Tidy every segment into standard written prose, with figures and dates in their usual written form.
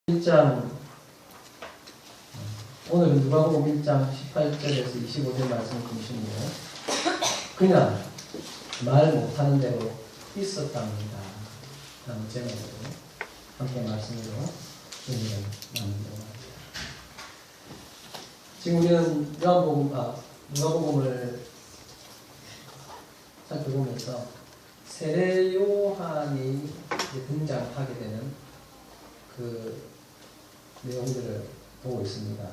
1장 오늘은 누가복음 1장 18절에서 25절 말씀을 보시는데요. 그냥 말 못하는 대로 있었답니다. 라는 제목으로 함께 말씀으로 은혜를 나누도록 합니다. 지금 우리는 누가복음을 살펴보면서 세례 요한이 등장하게 되는 그 내용들을 보고 있습니다.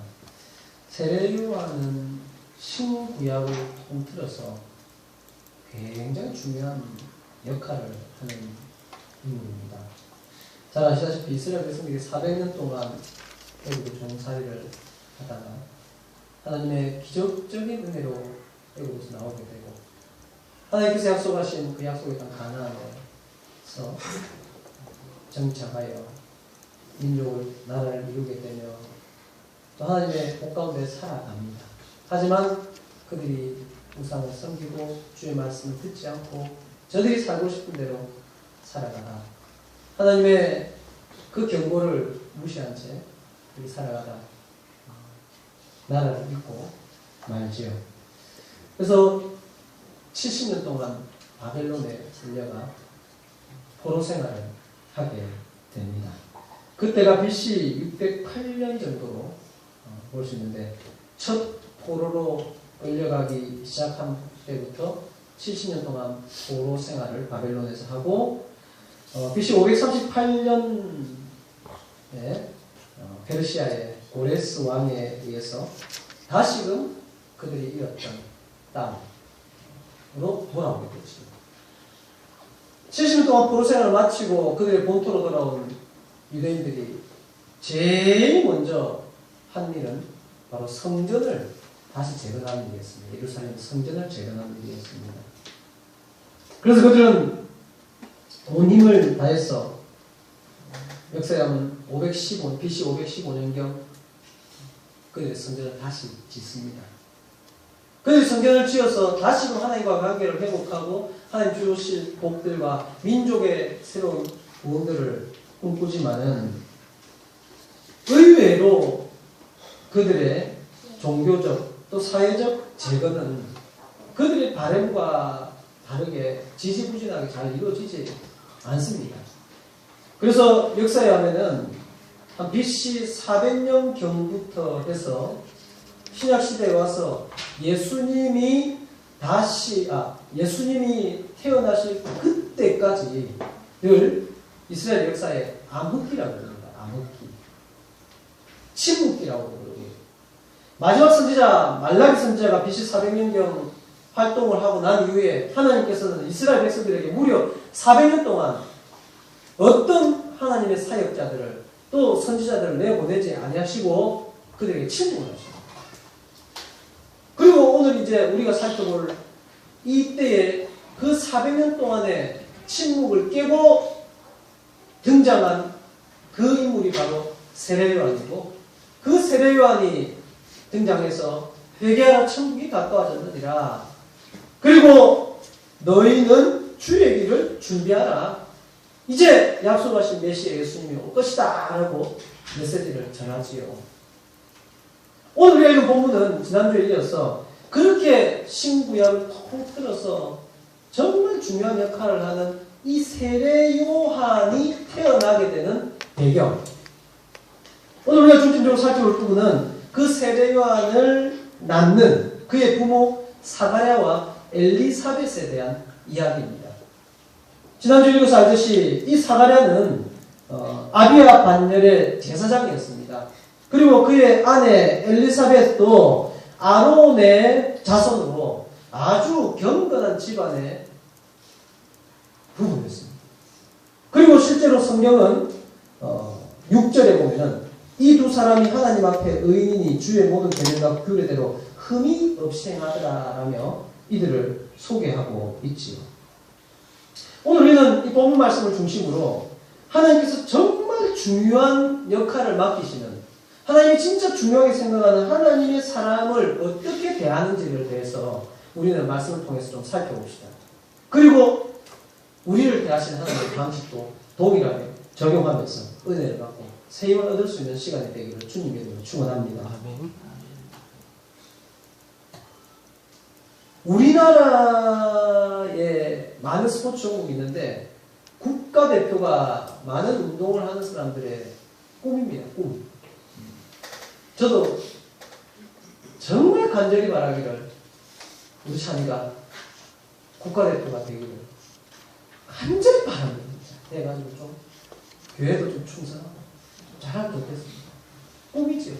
세례 요한은 신구약을 통틀어서 굉장히 중요한 역할을 하는 인물입니다. 잘 아시다시피 이스라엘 백성들이 400년 동안 애굽의 종살이를 하다가 하나님의 기적적인 은혜로 애굽에서 나오게 되고 하나님께서 약속하신 그 약속의 땅 가나안에서 정착하여 민족을, 나라를 이루게 되며 또 하나님의 복 가운데 살아갑니다. 하지만 그들이 우상을 섬기고 주의 말씀을 듣지 않고 저들이 살고 싶은 대로 살아가다 하나님의 그 경고를 무시한 채 그들이 살아가다 나라를 잃고 말지요. 그래서 70년 동안 바벨론에 끌려가 포로 생활을 하게 됩니다. 그때가 BC 608년 정도로 볼 수 있는데 첫 포로로 끌려가기 시작한 때부터 70년 동안 포로 생활을 바벨론에서 하고 BC 538년에 페르시아의 고레스 왕에 의해서 다시금 그들이 잃었던 땅으로 돌아오게 되죠. 70년 동안 포로 생활을 마치고 그들의 본토로 돌아온 유대인들이 제일 먼저 한 일은 바로 성전을 다시 재건하는 일이었습니다. 예루살렘 성전을 재건하는 일이었습니다. 그래서 그들은 온 힘을 다해서 역사에 하면 BC 515년경 그들의 성전을 다시 짓습니다. 그들이 성전을 지어서 다시금 하나님과 관계를 회복하고 하나님 주실 복들과 민족의 새로운 구원들을 꿈꾸지만은 의외로 그들의 종교적 또 사회적 재건은 그들의 바람과 다르게 지지부진하게 잘 이루어지지 않습니다. 그래서 역사에 하면은 한 BC 400년경부터 해서 신약시대에 와서 예수님이 태어나실 그때까지 늘 이스라엘 역사에 암흑기라고 부릅니다. 암흑기. 침묵기라고 부르고 마지막 선지자 말라기 선지자가 BC 400년경 활동을 하고 난 이후에 하나님께서는 이스라엘 백성들에게 무려 400년 동안 어떤 하나님의 사역자들을 또 선지자들을 내보내지 아니하시고 그들에게 침묵을 하십니다. 그리고 오늘 이제 우리가 살펴볼 이때에 그 400년 동안의 침묵을 깨고 등장한 그 인물이 바로 세례 요한이고 그 세례 요한이 등장해서 회개하라 천국이 가까워졌느니라. 그리고 너희는 주의 길을 준비하라. 이제 약속하신 메시아 예수님이 올 것이다 라고 메시지를 전하지요. 오늘 우리가 읽은 본문은 지난주에 이어서 그렇게 신구약을 통틀어서 정말 중요한 역할을 하는 이 세례 요한이 태어나게 되는 배경. 오늘 우리가 중심적으로 살펴볼 부분은 그 세례 요한을 낳는 그의 부모 사가랴와 엘리사벳에 대한 이야기입니다. 지난주에 읽어서 알듯이 이 사가랴는 아비야 반열의 제사장이었습니다. 그리고 그의 아내 엘리사벳도 아론의 자손으로 아주 경건한 집안의 부부였습니다. 그리고 실제로 성경은 6절에 보면은 이 두 사람이 하나님 앞에 의인이니 주의 모든 계명과 규례대로 흠이 없이 행하더라라며 이들을 소개하고 있지요. 오늘 우리는 이 본문 말씀을 중심으로 하나님께서 정말 중요한 역할을 맡기시는 하나님이 진짜 중요하게 생각하는 하나님의 사람을 어떻게 대하는지를 대해서 우리는 말씀을 통해서 좀 살펴봅시다. 그리고 우리를 대하시는 하나님의 방식도 동일하게 적용하면서 은혜를 받고 새 힘을 얻을 수 있는 시간이 되기를 주님의 이름으로 축원합니다. 아멘. 우리나라에 많은 스포츠 종목이 있는데 국가대표가 많은 운동을 하는 사람들의 꿈입니다. 꿈. 저도 정말 간절히 바라기를 우리 찬이가 국가대표가 되기를 간절히 바랍니다. 해가지고 좀 교회도 좀 충성하고 잘하면 좋겠습니다. 꿈이지요.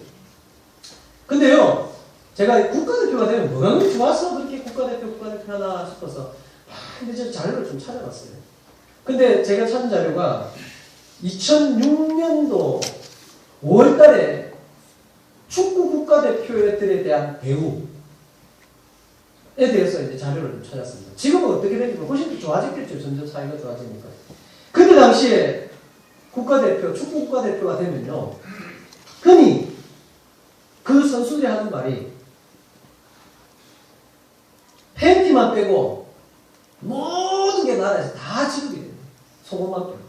근데요, 제가 국가대표가 되면 뭐가 그렇게 좋아서 그렇게 국가대표 하나 싶어서 근데 저 자료를 좀 찾아봤어요. 근데 제가 찾은 자료가 2006년도 5월달에 축구 국가대표들에 대한 대우에 대해서 이제 자료를 좀 찾았습니다. 지금은 어떻게 되는지 훨씬 더 좋아졌겠죠. 점점 사회가 좋아지니까. 그때 당시에 국가대표, 축구 국가대표가 되면요, 흔히 그 선수들이 하는 말이 팬티만 빼고 모든 게 나라에서 다 지급이 돼요. 속옷만 빼고.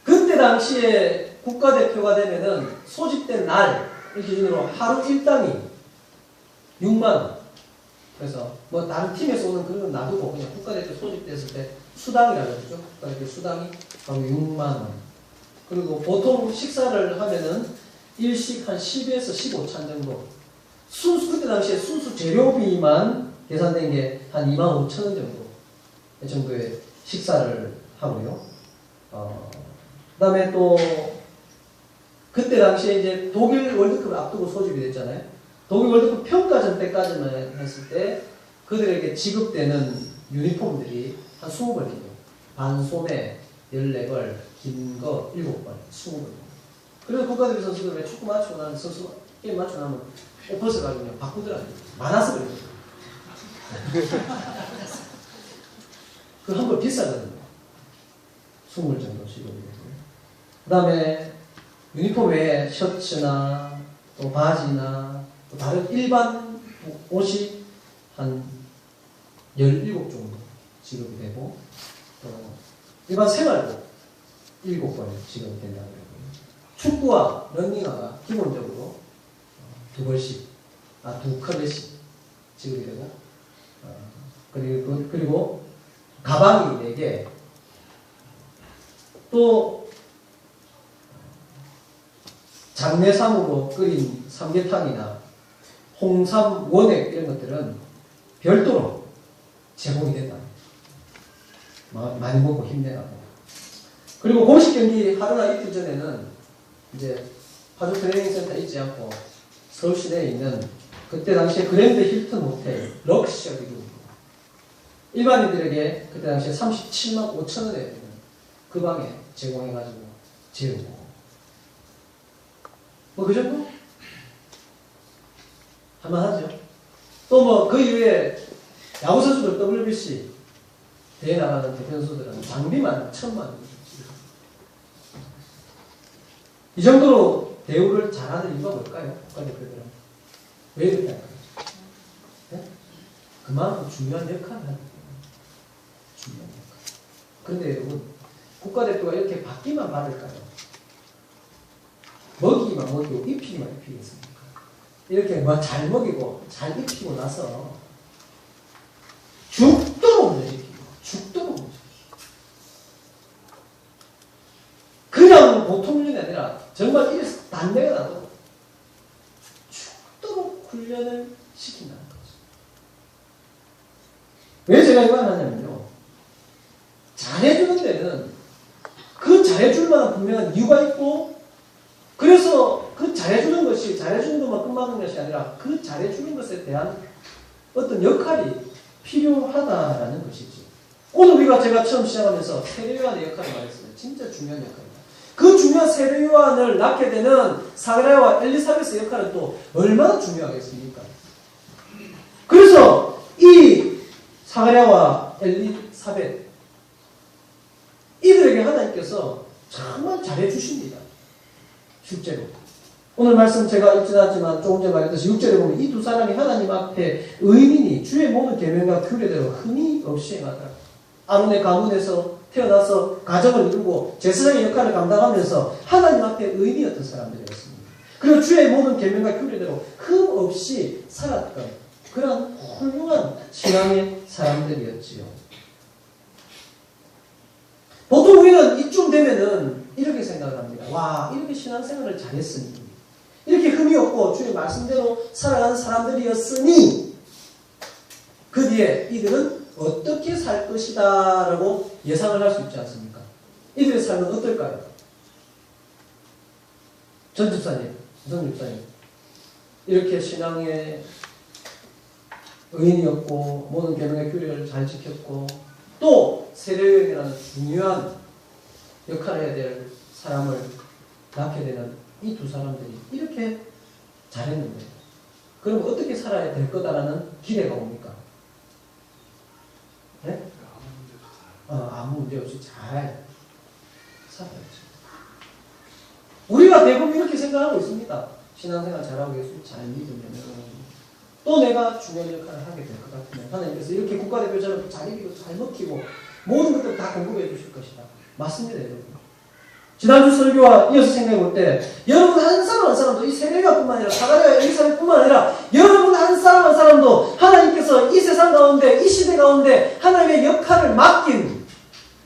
그때 당시에 국가대표가 되면은 소집된 날 기준으로 하루 일당이 6만원. 그래서 뭐 다른 팀에서 오는 그런 건 놔두고 그냥 국가대표 소집됐을 때 수당이라고 그러죠. 국가대표 수당이 바로 6만원. 그리고 보통 식사를 하면은 일식 한 10에서 15찬 정도. 그때 당시에 순수 재료비만 계산된 게 한 25,000원 정도의 식사를 하고요. 그 다음에 또, 그때 당시에 이제 독일 월드컵을 앞두고 소집이 됐잖아요. 독일 월드컵 평가전 때까지만 했을 때 그들에게 지급되는 유니폼들이 한 20벌이에요. 반소매 14벌, 긴 거 7벌, 20벌. 그래서 국가대표 선수들 왜 축구 맞추고 나면 선수 게임 맞추고 나면 옷 벗어가지고 그냥 바꾸더라고요. 많아서 그래요. 그 한 벌 비싸거든요. 20벌 정도 지급이 되고요. 그 다음에 유니폼 외에 셔츠나 또 바지나 또 다른 일반 옷이 한 17 정도 지급이 되고 또 일반 생활복 7벌 지급이 된다고 그러고요. 축구와 런닝화가 기본적으로 2벌씩, 2컬레씩 지급이 되고 그리고 가방이 4개, 또 장내삼으로 끓인 삼계탕이나 홍삼 원액 이런 것들은 별도로 제공이 된다. 많이 먹고 힘내라고. 그리고 공식 경기 하루나 이틀 전에는 이제 파주 트레이닝센터 있지 않고 서울 시내에 있는 그때 당시에 그랜드 힐튼 호텔 럭셔리룸 일반인들에게 그때 당시에 37만 5천 원에 되는 그 방에 제공해가지고 재우고 뭐 그 정도? 할만하죠. 또 뭐 그 이후에 야구 선수들 WBC 대회 나가는 대표 선수들은 장비만 1,000만 원. 이 정도로 대우를 잘하는 이유가 뭘까요? 국가대표들은 왜 그렇게 할까요? 네? 그만큼 중요한 역할을 하는 거예요. 중요한 역할. 그런데 여러분, 국가대표가 이렇게 받기만 받을까요? 먹이기만 먹이고 입히기만 입히겠습니까? 이렇게 뭐 잘 먹이고 잘 입히고 나서 죽도록 문제시키고 죽도록 문제시키고 그냥 보통 훈련이 아니라 정말 이래서 단내가 나도 죽도록 훈련을 시킨다는 거죠. 왜 제가 이걸 하냐면요. 잘해주는 데는 그 잘해줄 만한 분명한 이유가 있고 그래서 그 잘해주는 것이 잘해주는 것만 끝나는 것이 아니라 그 잘해주는 것에 대한 어떤 역할이 필요하다라는 것이지. 오늘 우리가 제가 처음 시작하면서 세례요한의 역할을 말했어요. 진짜 중요한 역할입니다. 그 중요한 세례요한을 낳게 되는 사가랴와 엘리사벳의 역할은 또 얼마나 중요하겠습니까? 그래서 이 사가랴와 엘리사벳 이들에게 하나님께서 정말 잘해주십니다. 실제로. 오늘 말씀 제가 읽지 않았지만 조금 전에 말했듯이 6절에 보면 이 두 사람이 하나님 앞에 의인이니 주의 모든 계명과 규례대로 흠이 없이 행하더라. 아론의 가문에서 태어나서 가정을 이루고 제사장의 역할을 감당하면서 하나님 앞에 의인이었던 사람들이었습니다. 그리고 주의 모든 계명과 규례대로 흠 없이 살았던 그런 훌륭한 신앙의 사람들이었지요. 보통 우리는 이쯤 되면은 이렇게 생각을 합니다. 와, 이렇게 신앙생활을 잘했으니, 이렇게 흠이 없고 주의 말씀대로 살아가는 사람들이었으니 그 뒤에 이들은 어떻게 살 것이다 라고 예상을 할 수 있지 않습니까? 이들의 삶은 어떨까요? 전 집사님, 이렇게 신앙의 의인이었고 모든 계명의 규례를 잘 지켰고 또 세례요인이라는 중요한 역할을 해야 될 사람을 낳게 되는 이 두 사람들이 이렇게 잘했는데 그럼 어떻게 살아야 될 거다라는 기대가 옵니까? 네? 아무 문제 없이 잘 살아야죠. 우리가 대부분 이렇게 생각하고 있습니다. 신앙생활 잘하고 예수 잘 믿으면 또 내가 중요한 역할을 하게 될 것 같으면 하나님께서 이렇게 국가대표처럼 잘 이기고 잘 먹히고 모든 것들 다 공급해 주실 것이다. 맞습니다, 여러분. 지난주 설교와 이어서 생각해 볼 때 여러분 한 사람 한 사람도 이 세례요한뿐만 아니라 사가랴와 엘리사벳뿐만 아니라 여러분 한 사람 한 사람도 하나님께서 이 세상 가운데 이 시대 가운데 하나님의 역할을 맡긴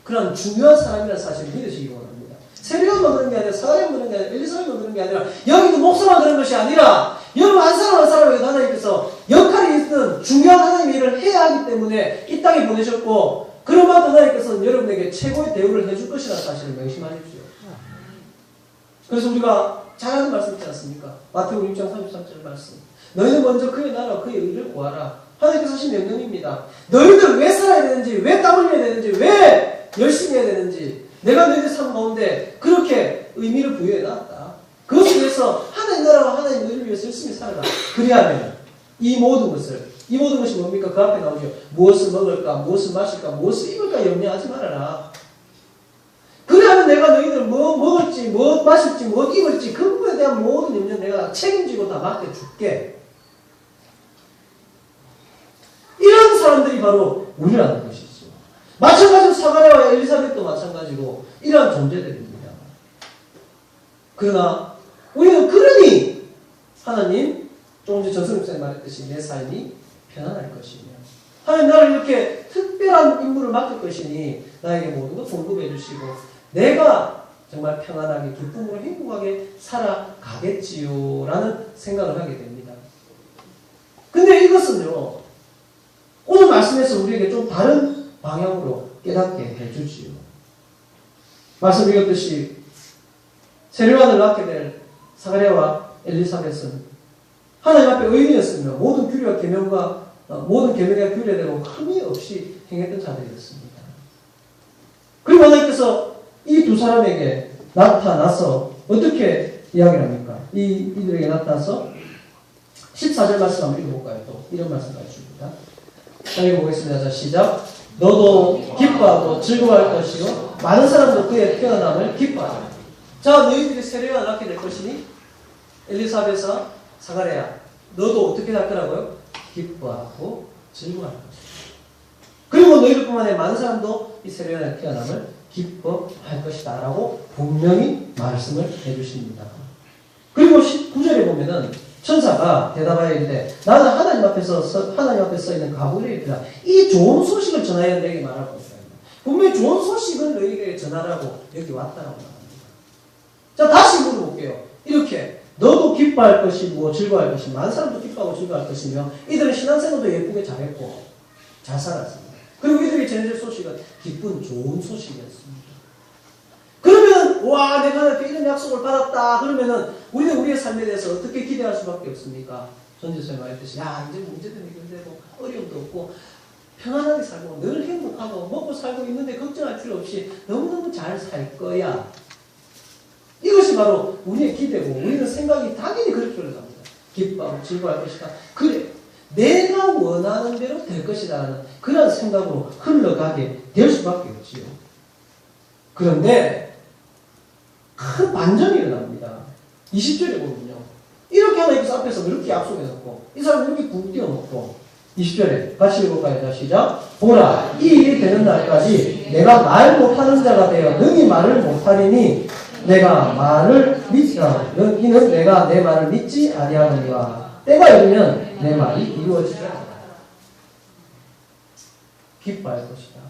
그런 중요한 사람이라는 사실을 믿으시기 바랍니다. 세례요한만 그런 게 아니라 사가랴만 그런 게 아니라 엘리사벳만 그런 게 아니라 여기도 목사만 그런 것이 아니라 여러분 한 사람 한 사람에게 하나님께서 역할이 있는 중요한 하나님의 일을 해야 하기 때문에 이 땅에 보내셨고 그런 만큼 하나님께서는 여러분에게 최고의 대우를 해줄 것이라는 사실을 명심하십시오. 그래서 우리가 잘 아는 말씀 있지 않습니까? 마태복음 6장 33절 말씀. 너희는 먼저 그의 나라와 그의 의를 구하라. 하나님께서 하신 명령입니다. 너희들 왜 살아야 되는지, 왜 땀 흘려야 되는지, 왜 열심히 해야 되는지 내가 너희들 삶 가운데 그렇게 의미를 부여해 놨다. 그것을 위해서 하나님 나라와 하나님 의를 위해서 열심히 살아라. 그리하면 이 모든 것이 뭡니까? 그 앞에 나오죠. 무엇을 먹을까, 무엇을 마실까, 무엇을 입을까 염려하지 말아라. 그래야면 내가 너희들 뭐 먹을지, 뭐 마실지, 뭐 입을지 그 부분에 대한 모든 염려 내가 책임지고 다 맡겨줄게. 이런 사람들이 바로 우리라는 것이죠. 마찬가지로 사가랴와 엘리사벳도 마찬가지로 이러한 존재들입니다. 그러나 우리는 그러니 하나님, 조금 전에 전승 목사님 말했듯이 내 삶이 편안할 것이며 하나님 나를 이렇게 특별한 임무를 맡길 것이니 나에게 모든 것 공급해 주시고 내가 정말 평안하게 기쁨으로 행복하게 살아가겠지요 라는 생각을 하게 됩니다. 근데 이것은요 오늘 말씀에서 우리에게 좀 다른 방향으로 깨닫게 해주지요. 말씀 읽었듯이 세례요한을 낳게 될 사가랴와 엘리사벳은 하나님 앞에 의인이었으며 모든 규례와 계명과 모든 계명의 규례대로 흠이 없이 행했던 자들이었습니다. 그리고 하나님께서 이 두 사람에게 나타나서 어떻게 이야기를 합니까? 이들에게 나타나서 14절 말씀 한번 읽어볼까요? 또 이런 말씀까지 줍니다. 자, 읽어보겠습니다. 자, 시작. 너도 기뻐하고 즐거워할 것이요 많은 사람도 그의 태어남을 기뻐하라. 자, 너희들이 세례요한을 낳게 될 것이니 엘리사벳과 사가랴 너도 어떻게 할 거라고요? 기뻐하고 즐거워할 것이다. 그리고 너희들뿐만 아니라 많은 사람도 이 세례요한의 태어남을 기뻐할 것이다 라고 분명히 말씀을 해주십니다. 그리고 19절에 보면은 천사가 대답하여 이르되 나는 하나님 앞에 서 있는 가브리엘이라 이 좋은 소식을 전하여 너에게 말하고 있다. 분명히 좋은 소식을 너에게 전하라고 여기 왔다라고 말합니다. 자, 다시 물어볼게요. 이렇게 너도 기뻐할 것이고 즐거워할 것이며 많은 사람도 기뻐하고 즐거워할 것이며 이들은 신앙생활도 예쁘게 잘했고 잘 살았습니다. 그리고 이들이 전해질 소식은 기쁜 좋은 소식이었습니다. 그러면 와 내가 이렇게 이런 약속을 받았다 그러면은 우리는 우리의 삶에 대해서 어떻게 기대할 수밖에 없습니까? 전지선이 말했듯이 야 이제 문제도 해결되고 어려움도 없고 평안하게 살고 늘 행복하고 먹고 살고 있는데 걱정할 필요 없이 너무너무 잘 살 거야. 이것이 바로 우리의 기대고 우리는 생각이 당연히 그렇게 흘러갑니다. 기뻐하고 즐거워할 것이다. 그래 내가 원하는 대로 될 것이라는 그런 생각으로 흘러가게 될 수밖에 없지요. 그런데 큰 반전이 일어납니다. 20절에 보면요. 이렇게 하나님께서 앞에서 그렇게 약속해놓고 이 사람은 이렇게 국 띄워놓고 20절에 같이 읽어볼까요? 자, 시작. 보라 이 일이 되는 날까지 내가 말 못하는 자가 되어 능히 말을 못하리니 내가 말을 믿으라. 이는 내가 내 말을 믿지 아니하느니와 때가 이르면 내 말이 이루어지리라. 기뻐할 것이다.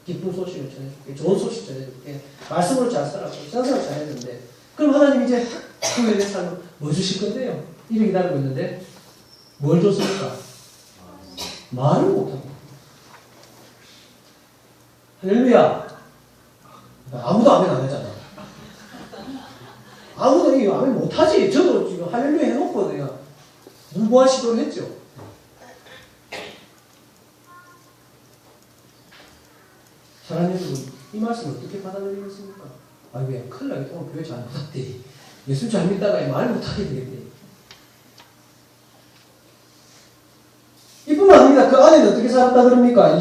기쁜 소식을 전해줄게. 좋은 소식 전해줄게. 말씀으로 잘 살아고 신앙생활 잘했는데 그럼 하나님 이제 그 내 삶을 뭐 주실 건데요? 이를 기다리고 있는데 뭘 줬습니까? 말을 못하고. 할렐루야. 아무도 아멘 안 하잖아. 아무도 이 아멘 못하지. 저도 지금 할렐루야 해놓고 내가 무모한 시도를 했죠. 사랑하는 여러분, 이 말씀을 어떻게 받아들이겠습니까? 아, 왜 큰일 나겠다. 오늘 교회 잘 못했대. 예수 잘 믿다가 말 못하게 되겠대. 이뿐만 아닙니다. 그 아내는 어떻게 살았다 그럽니까?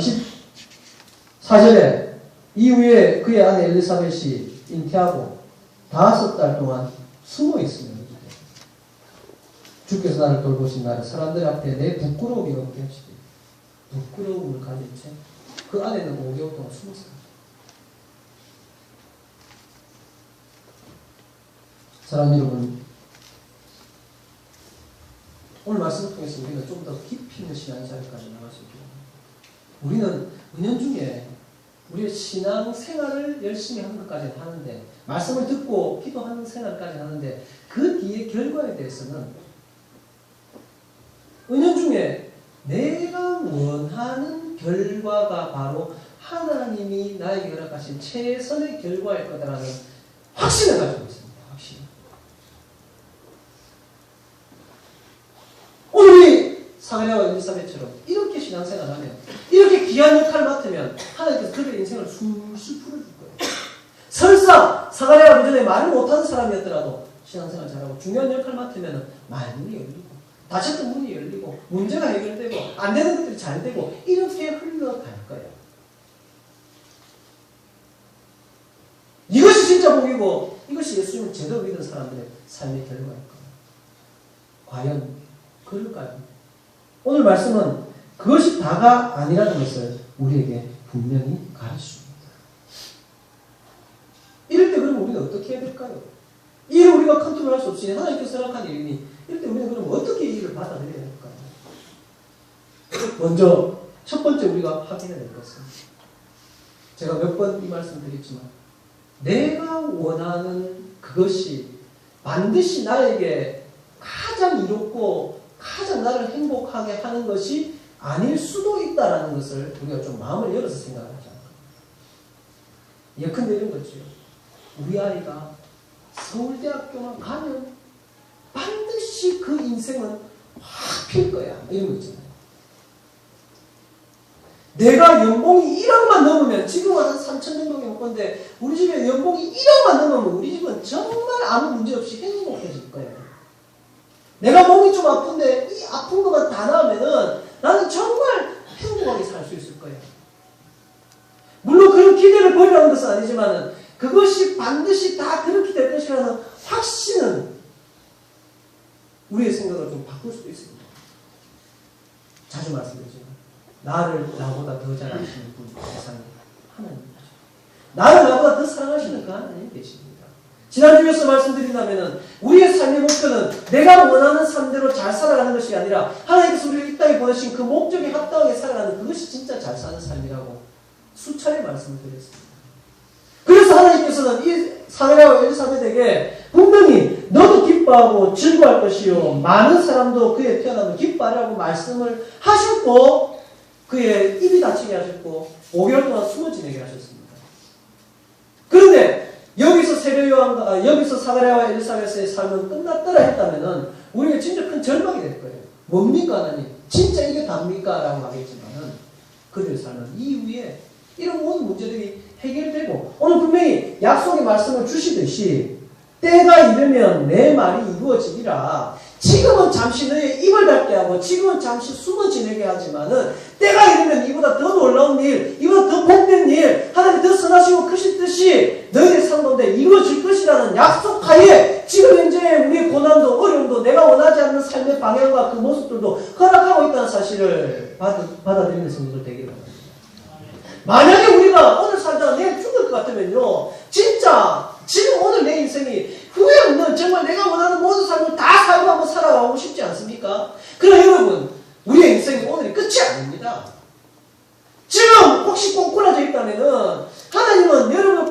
24절에 이후에 그의 아내 엘리사벳이 잉태하고 5달 동안 숨어 있으며 주께서 나를 돌보신 나를 사람들 앞에 내 부끄러움이 없게 하시되 부끄러움을 가진 채 그 아내는 5개월 동안 숨었습니다. 사랑하는 여러분, 오늘 말씀을 통해서 우리는 좀 더 깊이 있는 신앙생활까지 나갈 수 있게 됩니다. 우리는 은연중에 우리의 신앙생활을 열심히 하는 것까지는 하는데 말씀을 듣고 기도하는 생활까지 하는데 그 뒤의 결과에 대해서는 은연중에 내가 원하는 결과가 바로 하나님이 나에게 허락하신 최선의 결과일 거다라는 확신을 가지고 있습니다. 확신. 오늘 사가랴와 엘리사벳처럼 이렇게 신앙생활을 하면 이렇게 귀한 역할을 맡으면 하나님께서 그들의 인생을 술술 풀어줄 거예요. 설사 사가랴가 그전에 말을 못하는 사람이었더라도 신앙생활 잘하고 중요한 역할을 맡으면 말문이 열리고 다쳤던 문이 열리고 문제가 해결되고 안 되는 것들이 잘 되고 이렇게 흘러갈 거예요. 이것이 진짜 복이고 이것이 예수님을 제대로 믿은 사람들의 삶의 결과일 거예요. 과연 그럴까요? 오늘 말씀은 그것이 다가 아니라는 것을 우리에게 분명히 가르쳐줍니다. 이럴 때 그럼 우리는 어떻게 해야 될까요? 이를 우리가 컨트롤할 수 없이 하나님께서 허락한 일이니 이럴 때 우리는 그럼 어떻게 이 일을 받아들여야 될까요? 먼저 첫 번째 우리가 확인해야 될 것은 제가 몇 번 이 말씀 드렸지만 내가 원하는 그것이 반드시 나에게 가장 이롭고 가장 나를 행복하게 하는 것이 아닐 수도 있다는 것을 우리가 좀 마음을 열어서 생각하지 않을까. 예컨대 이런 거죠. 우리 아이가 서울대학교만 가면 반드시 그 인생은 확 필 거야. 이런 거 있잖아요. 내가 연봉이 1억만 넘으면 지금은 한 3천 정도 연봉인데 우리 집에 연봉이 1억만 넘으면 우리 집은 정말 아무 문제 없이 행복해질 거예요. 내가 몸이 좀 아픈데 이 아픈 것만 다 나으면은 나는 정말 행복하게 살 수 있을 거예요. 물론 그런 기대를 버리라는 것은 아니지만은 그것이 반드시 다 그렇게 될 것이라는 확신은 우리의 생각을 좀 바꿀 수도 있습니다. 자주 말씀드리지만 나를 나보다 더 잘 아시는 분이 세상에 하나님이시죠. 나를 나보다 더 사랑하시는 그 하나님이 계십니다. 지난주에서 말씀드린다면 우리의 삶의 목표는 내가 원하는 삶대로 잘 살아가는 것이 아니라 하나님께서 우리를 이 땅에 보내신 그 목적에 합당하게 살아가는 그것이 진짜 잘 사는 삶이라고 수차례 말씀을 드렸습니다. 그래서 하나님께서는 이 사가랴와 엘리사벳에게 분명히 너도 기뻐하고 즐거워할 것이요 많은 사람도 그의 태어남을 기뻐하라고 말씀을 하셨고 그의 입이 닫히게 하셨고 5개월 동안 숨어 지내게 하셨습니다. 그런데 여기서 사가랴와 엘리사벳의 삶은 끝났더라 했다면은 우리가 진짜 큰 절망이 될 거예요. 뭡니까 하나님? 진짜 이게 답니까? 라고 하겠지만은 그들의 삶은 이후에 이런 모든 문제들이 해결되고 오늘 분명히 약속의 말씀을 주시듯이 때가 이르면 내 말이 이루어지리라. 지금은 잠시 너의 입을 닫게 하고 지금은 잠시 숨어 지내게 하지만은 때가 이르면 이보다 더 놀라운 일, 이보다 더 복된 일, 하나님 더 선하시고 크신 뜻이 너희의 삶 가운데 이루어질 것이라는 약속하에 지금 현재 우리의 고난도 어려움도 내가 원하지 않는 삶의 방향과 그 모습들도 허락하고 있다는 사실을 받아들이는 성도들 되기를 바랍니다. 만약에 우리가 오늘 살다가 내일 죽을 것 같으면요, 진짜 지금 오늘 내 인생이 후회 없는 정말 내가 원하는 모든 삶을 다 살고 한번 살아가고 싶지 않습니까? 그러나 여러분, 우리의 인생이 오늘이 끝이 아닙니다. 지금 혹시 꼬꾸라져 있다면은 하나님은 여러분을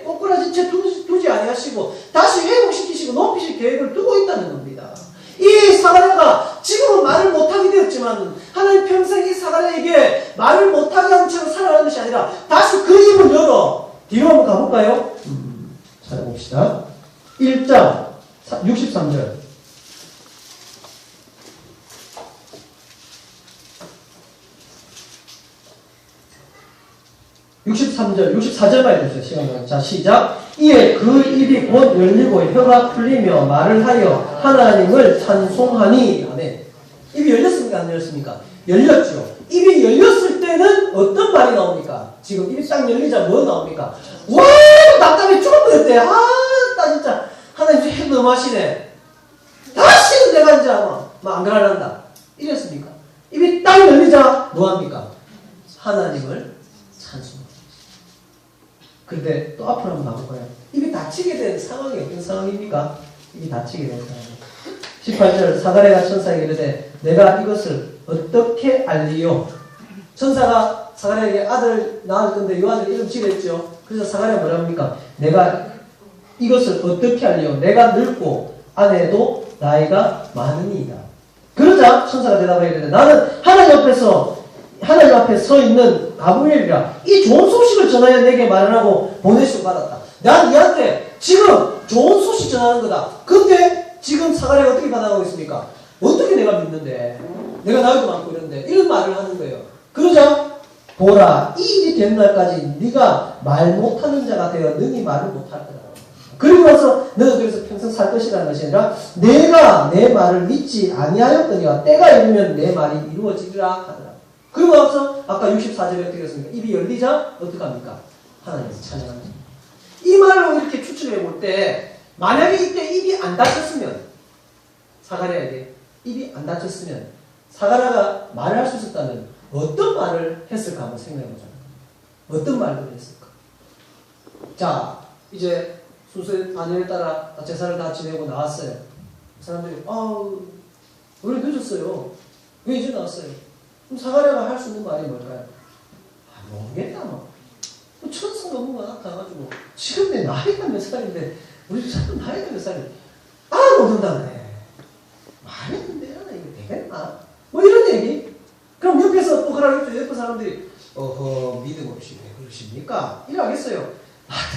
꼬꾸라진 채 두지 아니하시고 다시 회복시키시고 높이실 계획을 두고 있다는 겁니다. 이 사가랴가 지금은 말을 못하게 되었지만 하나님 평생 이 사가랴에게 말을 못하게 한 채로 살아가는 것이 아니라 다시 그 입을 열어 뒤로 한번 가볼까요? 찾아봅시다. 1장 63절. 64절만 해주세요. 시간. 자, 시작. 이에 그 입이 곧 열리고 혀가 풀리며 말을 하여 하나님을 찬송하니. 아멘. 입이 열렸습니까? 안 열렸습니까? 열렸죠. 입이 열렸을 때는 어떤 말이 나옵니까? 지금 입이 딱 열리자 뭐 나옵니까? 와! 답답해 죽어버렸대. 아, 나 진짜. 하나님 핵 너무 하시네. 다시는 내가 이제 막 안 그러란다. 이랬습니까? 입이 딱 열리자 뭐 합니까? 하나님을 찬송합니다. 그런데 또 앞으로 한번 가볼까요? 입이 닫히게 된 상황이 어떤 상황입니까? 입이 닫히게 된 상황. 18절 사가랴가 천사에게 이르되 내가 이것을 어떻게 알리요? 천사가 사가랴에게 아들 낳을 건데 이 아들 이름 지겠죠. 그래서 사가랴가 뭐라 합니까? 내가 이것을 어떻게 알리요? 내가 늙고 아내도 나이가 많으니이다. 그러자 천사가 대답하게 되는데 나는 하나님 앞에 서 있는 가브리엘이라 이 좋은 소식을 전하여 내게 말을 하고 보내시고 받았다. 난 얘한테 지금 좋은 소식 전하는 거다. 근데 지금 사가랴가 어떻게 받아가고 있습니까? 어떻게 내가 믿는데? 내가 나이도 많고 이런데 이런 말을 하는 거예요. 그러자 보라 이 일이 된 날까지 네가 말 못하는 자가 되어 능히 말을 못할 거다. 그리고 나서 너는 그래서 평생 살 것이라는 것이 아니라 내가 내 말을 믿지 아니하였더니와 때가 이르면 내 말이 이루어지리라 하더라. 그리고 나서 아까 64절에 어떻게 했습니까? 입이 열리자 어떻게 합니까? 하나님을 찬양합니다. 이 말로 이렇게 추측해 볼 때 만약에 이때 입이 안 닫혔으면 사가랴에게 입이 안 닫혔으면 사가랴가 말을 할 수 있었다면 어떤 말을 했을까 한번 생각해 보자고요. 어떤 말을 했을까? 자, 이제 순서의 안내에 따라 제사를 다 지내고 나왔어요. 사람들이 왜 늦었어요? 왜 이제 나왔어요? 그럼 사가랴가 할 수 있는 말이 뭘까요? 모르겠다 뭐. 천사가 뭔가 나타나가지고 지금 내 나이가 몇 살인데 우리 사람 나이가 몇 살인데 모른다네. 말이 안 되잖아. 이거 되겠나? 뭐 이런 얘기? 그럼 옆에서 또 그러겠죠. 옆에 사람들이 믿음 없이 왜 그러십니까? 이러겠어요.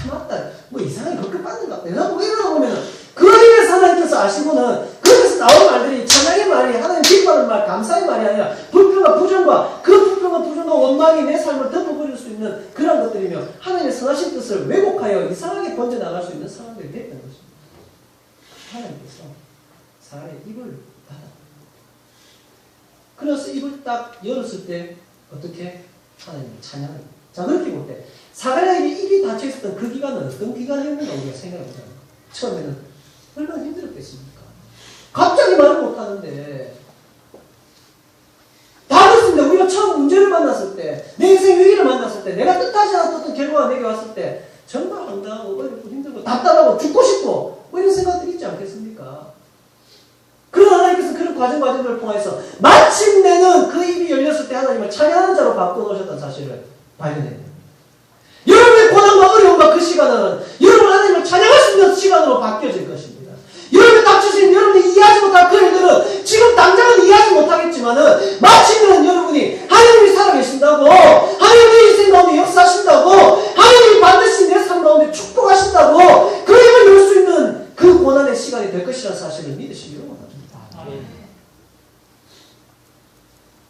맞다. 뭐 이상하게 걱정받는가? 내가 뭐 이러다 보면은 그 입에서 하나님께서 아시고는 거기서 나온 말들이 찬양의 말이 하나님 기뻐하는 말, 감사의 말이 아니라 불평과 부정과 그 불평과 부정과 원망이 내 삶을 덮어버릴 수 있는 그런 것들이며 하나님의 선하신 뜻을 왜곡하여 이상하게 번져나갈 수 있는 상황들이 됐던 것입니다. 하나님께서 사람의 입을 닫아. 그래서 입을 딱 열었을 때 어떻게 하나님을 찬양합니다. 자, 그렇게 볼 때 사가랴에게 입이 닫혀 있었던 그 기간은 어떤 기간이었는가 우리가 생각해 보자면 처음에는 얼마나 힘들었겠습니까? 갑자기 말을 못하는데 다 그렇습니다. 우리가 처음 문제를 만났을 때 내 인생 위기를 만났을 때 내가 뜻하지 않았던 어떤 결과가 내게 왔을 때 정말 황당하고 어렵고 힘들고 답답하고 죽고 싶고 뭐 이런 생각들이 있지 않겠습니까? 그러나 하나님께서 그런 과정들을 통해서 마침내는 그 입이 열렸을 때 하나님을 찬양하는 자로 바꿔놓으셨다는 사실을 발견해요. 여러분의 고난과 어려움과 그 시간은 여러분 하나님을 찬양할 수 있는 시간으로 바뀌어질 것입니다. 여러분이 닥치신 여러분이 이해하지 못할 그 일들은 지금 당장은 이해하지 못하겠지만은 마침내는 여러분이 하나님이 살아계신다고 하나님이 인생 가운데 역사하신다고 하나님이 반드시 내 삶 가운데 축복하신다고 그 힘을 열 수 있는 그 고난의 시간이 될 것이라는 사실을 믿으시기를 원합니다.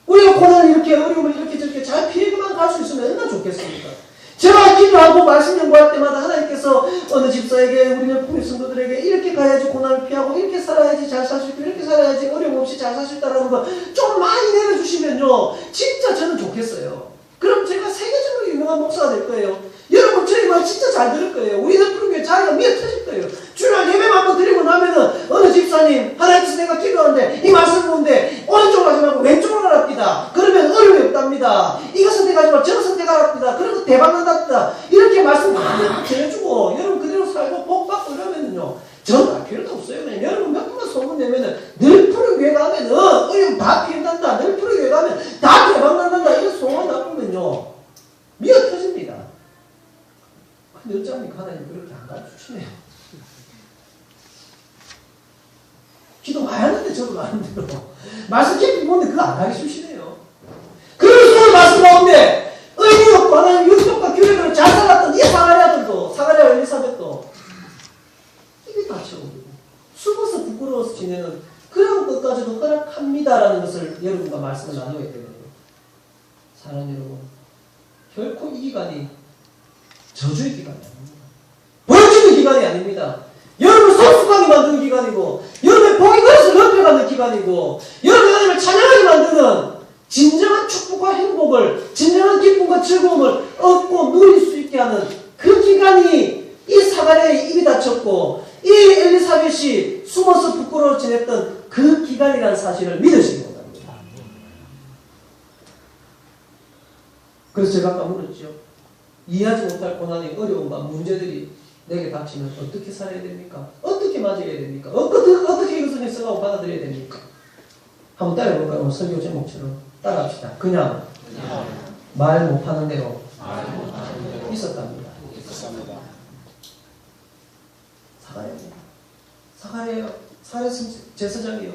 우리가 고난을 이렇게 어려움을 이렇게 저렇게 잘 피해가만 갈 수 있으면 얼마나 좋겠습니까? 제가 기도하고 말씀 연구할 때마다 하나님께서 어느 집사에게 우리는 풍요 성도들에게 이렇게 가야지 고난을 피하고 이렇게 살아야지 잘 살 수 있고 이렇게 살아야지 어려움 없이 잘 살 수 있다는 거 좀 많이 내려주시면요 진짜 저는 좋겠어요. 그럼 제가 세계적으로 유명한 목사가 될 거예요. 여러분 저희 말 진짜 잘 들을 거예요. 우리들 푸른교회 자리가 미어 터질 거예요. 주일날 예배 한번 드리고 나면은 어느 집사님 하나님께서 내가 기도하는데 이 말씀 보는데 오른쪽으로 하지 말고 왼쪽으로 가랍니다. 그러면 어려움이 없답니다. 이거 선택하지 말고 저거 선택하라 알잖아요. 저도 나름대로. 말씀 깊이 보는데 그거 안 가기 쉬우시네요. 그래서 말씀 가운데 의미 없고 하나님 율법과 규례대로 잘 살았던 이 사가랴와 엘리사벳도 입이 닫혀오고 숨어서 부끄러워서 지내는 그런 것까지도 허락합니다라는 것을 여러분과 말씀을 나누어야 되거든요. 사랑하는 여러분, 결코 이 기간이 저주의 기간이 아닙니다. 벌주는 기간이 아닙니다. 여러분을 성숙하게 만드는 기간이고, 여러분의 복이 그릇을 넓혀가는 기간이고, 여러분이 하나님을 찬양하게 만드는 진정한 축복과 행복을, 진정한 기쁨과 즐거움을 얻고 누릴 수 있게 하는 그 기간이 이 사가랴의 입이 닫혔고 이 엘리사벳이 숨어서 부끄러워 지냈던 그 기간이라는 사실을 믿으시기 바랍니다. 그래서 제가 아까 물었죠. 이해하지 못할 고난의 어려움과 문제들이 내게 닥치면 어떻게 살아야 됩니까? 어떻게 맞이해야 됩니까? 어떻게 이것을 해석하고 받아들여야 됩니까? 한번 따라해볼까요? 오늘 설교 제목처럼 따라합시다. 그냥 말 못하는 대로 있었답니다. 사가랴예요. 사가랴 제사장이요.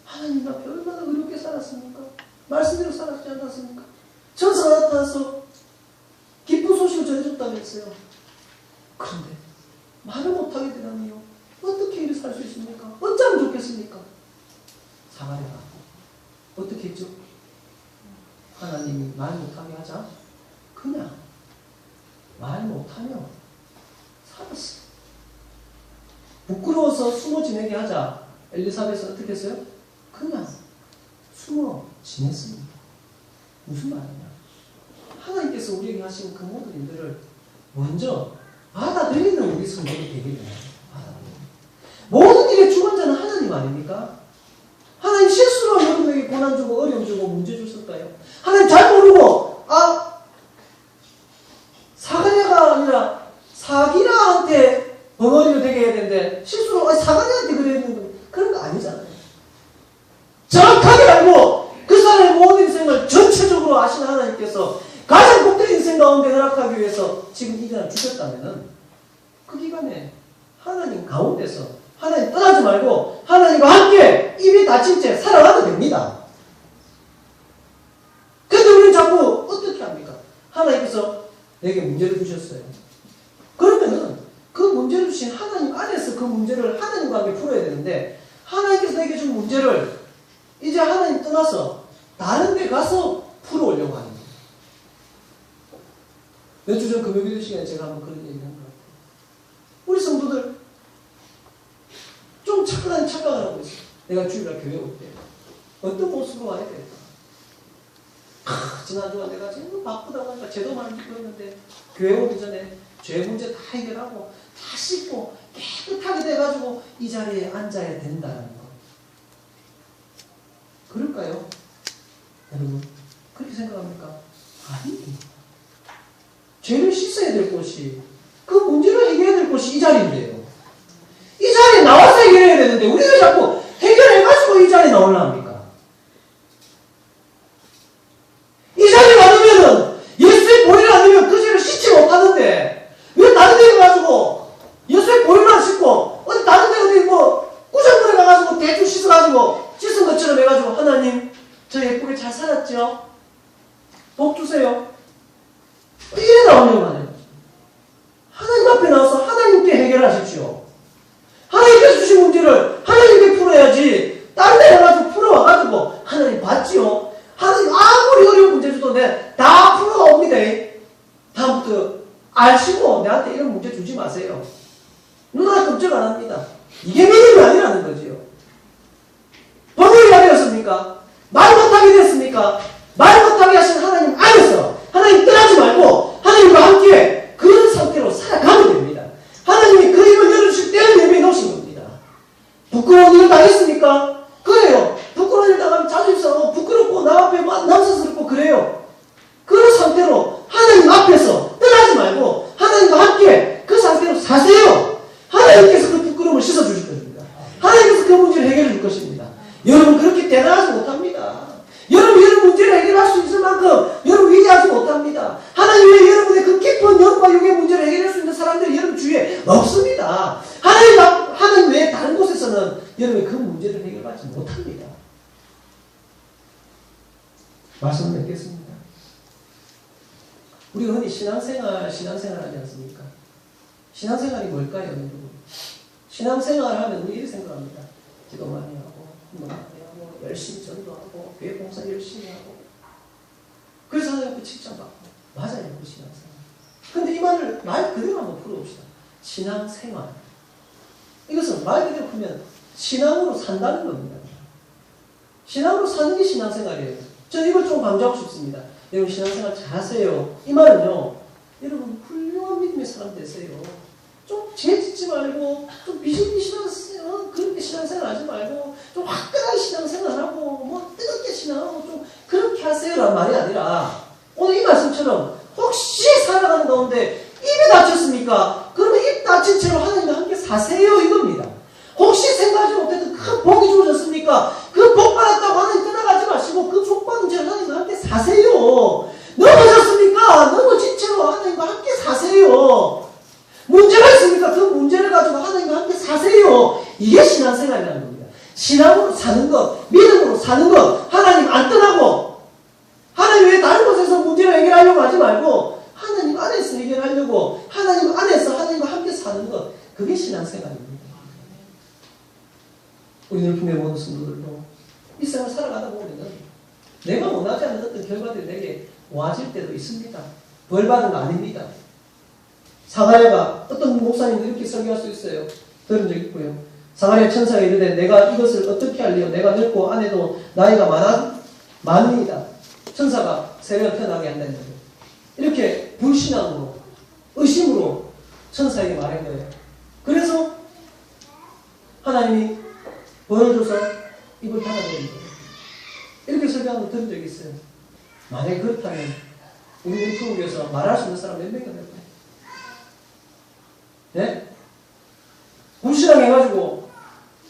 하나님 앞에 얼마나 어렵게 살았습니까? 말씀대로 살았지 않았습니까? 천사가 나타나서 기쁜 소식을 전해줬다면서요. 그런데 말을 못하게 되다니요. 어떻게 이렇게 살 수 있습니까? 어쩌면 좋겠습니까? 사가랴가 어떻게 했죠? 하나님이 말 못하게 하자. 그냥 말 못하며 살았어. 부끄러워서 숨어 지내게 하자. 엘리사벳은 어떻게 했어요? 그냥 숨어 지냈습니다. 무슨 말이냐? 하나님께서 우리에게 하신 그 모든 일들을 먼저 받아들이는 우리 성도가 되게 돼요. 모든 일의 주관자는 하나님 아닙니까? 하나님 실수로 여러분에게 고난 주고 어려움 주고 문제 줬을까요? 하나님 잘 모르고 사가랴가 아니라 사기라한테 벙어리가 되게 해야 되는데 실수로 사가랴한테 그랬는데 그런 거 아니잖아요. 정확하게 알고 그 사람의 모든 인생을 전체적으로 아시는 하나님께서 가장 복된 인생 가운데 허락하기 위해서 지금 이 기간을 주셨다면은 그 기간에 하나님 가운데서 하나님 떠나지 말고 하나님과 함께 입이 닫힌 채 살아가도 됩니다. 근데 우리는 자꾸 어떻게 합니까? 하나님께서 내게 문제를 주셨어요. 그러면은 그 문제를 주신 하나님 안에서 그 문제를 하나님과 함께 풀어야 되는데 하나님께서 내게 준 문제를 이제 하나님 떠나서 다른 데 가서 풀어오려고 하는 거예요. 몇 주 전 금요일 시간에 제가 한번 그런 얘기를 한 것 같아요. 우리 성도들 좀 착각을 하고 있어요. 내가 주일날 교회 올 때 어떤 모습으로 와야 될까? 지난주가 내가 지금 바쁘다고 하니까 제도 많이 듣고 있는데 교회 오기 전에 죄 문제 다 해결하고 다 씻고 깨끗하게 돼가지고 이 자리에 앉아야 된다는 거. 그럴까요? 여러분 그렇게 생각합니까? 아니, 죄를 씻어야 될 곳이 그 문제를 해결해야 될 곳이 이 자리인데요. 이 자리에 나와서 해결해야 되는데 우리가 자꾸 해결해가지고 이 자리에 나오려 합니까? 이 자리에 가면 예수의 보혈을 안 넣으면 그 죄를 씻지 못하는데 왜 다른 데 가가지고 예수의 보혈을 안 씻고 어디 다른 데 어디 꾸정물에 가가지고 대충 씻어가지고 씻은 것처럼 해가지고 하나님 저 예쁘게 잘 살았죠? 복 주세요. 이래 나오려고 하네요. 하나님 앞에 나와서 하나님께 해결하십시오. 하나님께서 주신 문제를 하나님께 풀어야지 다른 데 가가지고 풀어와가지고 하나님 봤지요? 하나님 아무리 어려운 문제 줘도 다 풀어옵니다. 다음부터 아시고 내한테 이런 문제 주지 마세요. 누나 걱정 안 합니다. 이게 믿음이 아니라는 거지요. 번역이 되었습니까? 말 못하게 됐습니까? 말 못하게 하신 하나님 안에서 하나님 떠나지 말고 하나님과 함께 그런 상태로 살아가면 됩니다. 하나님이 그 입을 열어주실 때를 예비해 놓으신 겁니다. 부끄러운 일을 당했습니까? 그래요. 부끄러운 일 당하면 자존심 상하고 부끄럽고 나 앞에 남사스럽고 그래요. 그런 상태로 하나님 앞에서 떠나지 말고 하나님과 함께 그 상태로 사세요. 하나님께서 그 부끄러움을 씻어주실 겁니다. 하나님께서 그 문제를 해결해 줄 것입니다. 여러분 그렇게 대단하지 못합니다. 여러분 이런 문제를 해결할 수 있을 만큼 여러분 위대하지 못합니다. 하나님 왜 여러분의 그 깊은 영과 육의 문제를 해결할 수 있는 사람들이 여러분 주위에 없습니다. 하나님 외에 다른 곳에 혼자서는 여러분이 그 문제를 해결하지 못합니다. 말씀을 맺겠습니다. 우리가 흔히 신앙생활 하지 않습니까? 신앙생활이 뭘까요, 여러분? 신앙생활 하면 우리 이렇게 생각합니다. 기도 많이 하고, 운동 많이 하고, 열심히 전도하고, 교회 봉사 열심히 하고. 그래서 하나님 앞에 칭찬받고. 맞아요, 그 신앙생활. 근데 이 말을 말 그대로 한번 풀어봅시다. 신앙생활. 이것은 말 그대로 풀면 신앙으로 산다는 겁니다. 신앙으로 사는 게 신앙생활이에요. 저는 이걸 좀 강조하고 싶습니다. 여러분 신앙생활 잘하세요. 이 말은요. 여러분 훌륭한 믿음의 사람 되세요. 좀 죄짓지 말고 좀 비실비실하세요. 그렇게 신앙생활 하지 말고 좀 화끈하게 신앙생활하고 뭐 뜨겁게 신앙하고 좀 그렇게 하세요라는 말이 아니라 오늘 이 말씀처럼 혹시 살아가는 가운데 입이 다쳤습니까? 그러면 입 다친 채로 하나님과 함께 사세요 이겁니다. 혹시 생각하지 못했던 큰 복이 주어졌습니까? 그 복 받았다고 하나님 떠나가지 마시고 그 복 받은 채로 하나님과 함께 사세요. 넘어졌습니까? 넘어진 채로 하나님과 함께 사세요. 문제가 있습니까? 그 문제를 가지고 하나님과 함께 사세요. 이게 신앙생활이라는 겁니다. 신앙으로 사는 것, 믿음으로 사는 것, 하나님 안 떠나고 하나님 왜 다른 곳에서 문제를 해결하려고 하지 말고 하나님 안에서 해결하려고 하나님 안에서 하나님과 함께 사는 것, 그게 신앙생활입니다. 우리 늘품의 모든 성도들도 이 생을 살아가다 보면은 내가 원하지 않는 어떤 결과들이 내게 와질 때도 있습니다. 벌 받은 거 아닙니다. 사가랴가 어떤 목사님도 이렇게 설교할 수 있어요. 들은 적 있고요. 사가랴 천사가 이르되 내가 이것을 어떻게 할래요? 내가 늙고 아내도 나이가 많으니이다. 천사가 새로이 태어나게 한다는 거예요. 이렇게 불신앙으로 의심으로 천사에게 말한 거예요. 그래서 하나님이 보여줘서 입을 닫아버린 거예요. 이렇게 설교하는 거 들은 적이 있어요. 만약에 그렇다면 우리 한국에서 말할 수 있는 사람 몇 명이나 될까요? 네? 불신앙 해가지고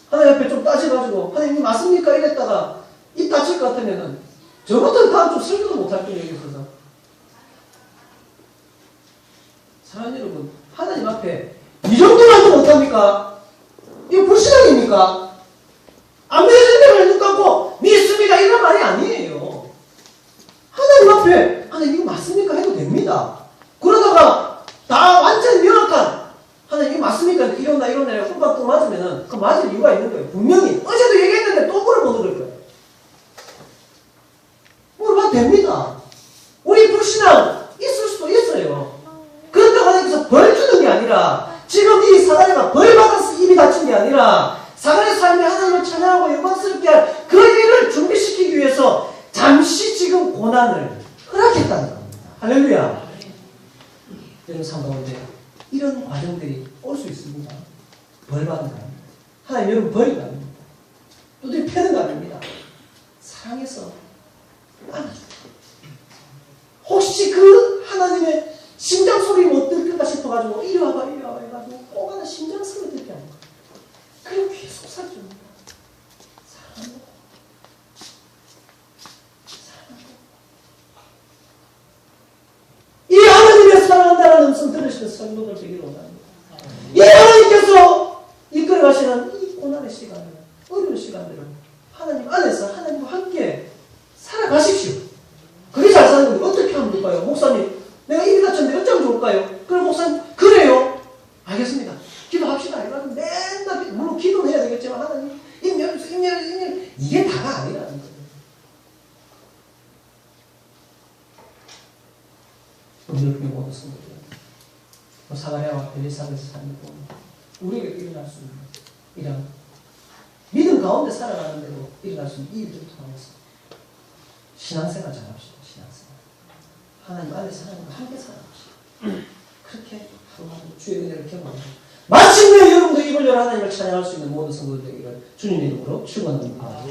하나님 앞에 좀 따져가지고 하나님 맞습니까? 이랬다가 입 다칠 것 같으면은 저부터는 다음 주 설교도 못할 거예요. 여기 있어서. 사랑하는 여러분, 하나님 앞에 이 정도만도 못합니까? 이거 불신앙입니까? 안 믿어진다면 눈 감고 믿습니다 이런 말이 아니에요. 하나님 앞에 하나님 이거 맞습니까? 해도 됩니다. 그러다가 다 완전 명확한 하나님 이거 맞습니까? 이런다 손바닥 또 맞으면은 그 맞을 이유가 있는 거예요. 분명히 어제도 얘기했는데 또 물어보는 거예요. 물어봐도 됩니다. 우리 불신앙 있을 수도 있어요. 그런다고 하나님께서 벌 주는 게 아니라 지금 이 사가랴가 벌 받아서 입이 닫힌 게 아니라 사가랴 삶에 하나님을 찬양하고 영광스럽게 할 그 일을 준비시키기 위해서 잠시 지금 고난을 허락했다는 겁니다. 할렐루야. 여러분 삶 가운데 이런 과정들이 올 수 있습니다. 벌 받은 거 아닙니다. 하나님 여러분 벌이 아닙니다. 또들이 패는 거 아닙니다. 사랑해서 안아줍니다. 혹시 그 하나님의 심장 소리 못 들을까 싶어가지고 이리 와봐 해가지고 꼭 하나 심장 소리 듣게 하는 거예요. 그리고 계속 살줍니다. 사랑한다. 이 하나님의 사랑한다는 음성 들으시는 성도들 되기를 원합니다. 이 하나님께서 이끌어가시는 이 고난의 시간을, 어려운 시간들을 하나님 안에서 하나님과 함께 살아가십시오. 그게 잘 사는 건데 어떻게 하면 될까요? 목사님, 내가 입이 다쳤는데 어쩌면 좋을까요? 그럼 목사님, 그래요. 알겠습니다. 기도합시다. 이거는 맨날 물론 기도는 해야 되겠지만 하나님 입 이게 다가 아니라는 거예요. 오늘 그 모든 성도들 사가랴와 엘리사벳의 삶을 보면 우리에게 일어날 수 있는 이런 믿음 가운데 살아가는 대로 일어날 수 있는 이 일을 통해서 신앙생활 잘합시다. 신앙생활. 하나님 안에서 하나님과 함께 살아갑시다. 그렇게 하루하루 주의 은혜를 경험하고 마침내 여러분도 입을 열어 하나님을 찬양할 수 있는 모든 성도들 되기를 주님의 이름으로 축원합니다.